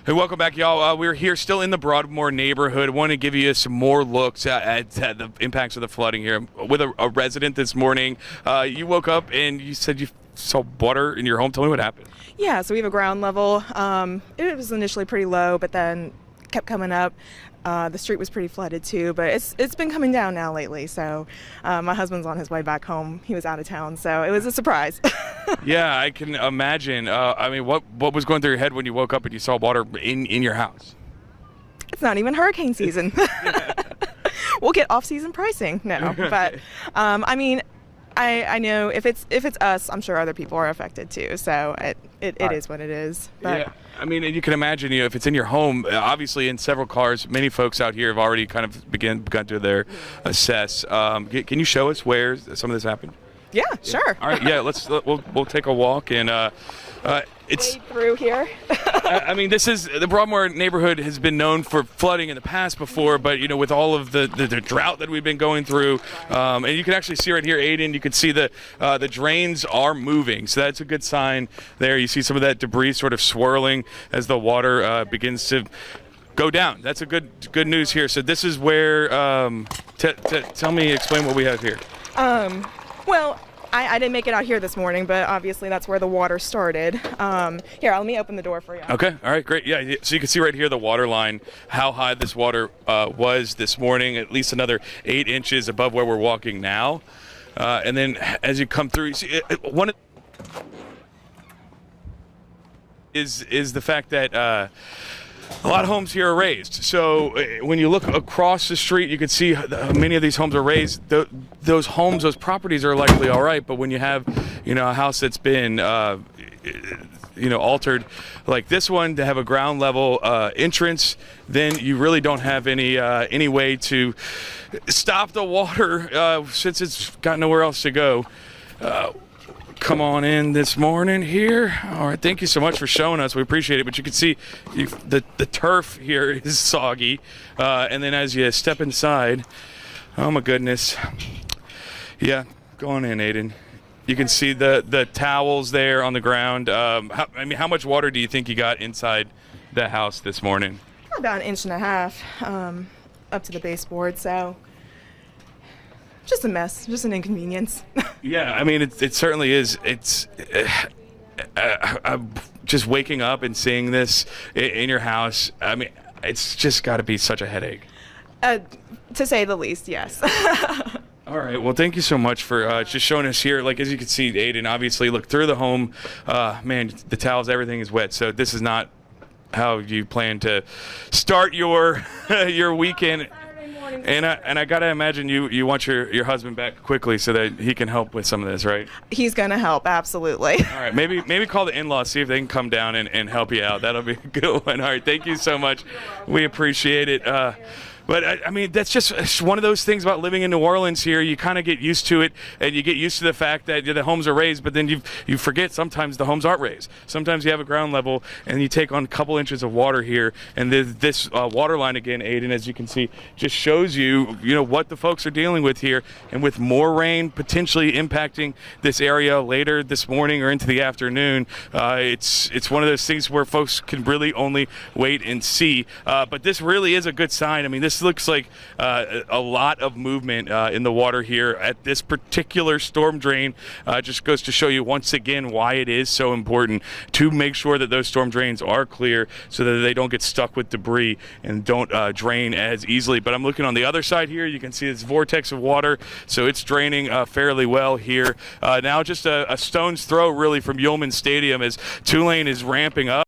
Hey, welcome back, y'all. We're here still in the Broadmoor neighborhood. Want to give you some more looks at the impacts of the flooding here. With a resident this morning, you woke up and you said you saw water in your home. Tell me what happened. Yeah, so we have a ground level. It was initially pretty low, but then kept coming up. The street was pretty flooded too, but it's been coming down now lately. So my husband's on his way back home. He was out of town, so it was a surprise. Yeah, I can imagine. I mean, what was going through your head when you woke up and you saw water in your house? It's not even hurricane season. We'll get off-season pricing. No, but I mean, I know if it's us, I'm sure other people are affected too. So it is what it is. But yeah, I mean, and you can imagine, if it's in your home, obviously in several cars, many folks out here have already kind of begun to their assess. Can you show us where some of this happened? Yeah, sure. All right, yeah, we'll take a walk and it's Wade through here. I mean, the Broadmoor neighborhood has been known for flooding in the past before, but with all of the drought that we've been going through, and you can actually see right here, Aiden, you can see the drains are moving, so that's a good sign there. You see some of that debris sort of swirling as the water begins to go down. That's a good news here. So this is where explain what we have here. Well, I didn't make it out here this morning, but obviously that's where the water started. Here, let me open the door for you. Okay, all right, great. Yeah, so you can see right here the water line, how high this water was this morning, at least another 8 inches above where we're walking now. And then as you come through, you see one is the fact that a lot of homes here are raised. So when you look across the street, you can see many of these homes are raised. Those homes, those properties are likely all right. But when you have, a house that's been, altered like this one, to have a ground level entrance, then you really don't have any way to stop the water since it's got nowhere else to go. Come on in this morning here. All right, thank you so much for showing us. We appreciate it. But you can see the turf here is soggy. And then as you step inside, oh my goodness. Yeah, go on in, Aiden. You can see the towels there on the ground. How much water do you think you got inside the house this morning? About 1.5 inches up to the baseboard, so just a mess, just an inconvenience. Yeah, I mean, it certainly is. It's just waking up and seeing this in your house. I mean, it's just got to be such a headache. To say the least, yes. All right. Well, thank you so much for just showing us here. Like, as you can see, Aiden, obviously, look through the home. Man, the towels, everything is wet. So this is not how you plan to start your weekend. And I gotta imagine you want your husband back quickly so that he can help with some of this, right? He's gonna help, absolutely. All right, maybe call the in-laws, see if they can come down and help you out. That'll be a good one. All right, thank you so much. We appreciate it. But I mean, that's just one of those things about living in New Orleans here. You kind of get used to it, and you get used to the fact that the homes are raised, but then you forget sometimes the homes aren't raised. Sometimes you have a ground level, and you take on a couple inches of water here, and this water line, again, Aiden, as you can see, just shows you, what the folks are dealing with here. And with more rain potentially impacting this area later this morning or into the afternoon, it's one of those things where folks can really only wait and see. But this really is a good sign. I mean, this looks like a lot of movement in the water here at this particular storm drain. Just goes to show you once again why it is so important to make sure that those storm drains are clear so that they don't get stuck with debris and don't drain as easily. But I'm looking on the other side here. You can see this vortex of water, so it's draining fairly well here. Now just a stone's throw really from Yeoman Stadium as Tulane is ramping up.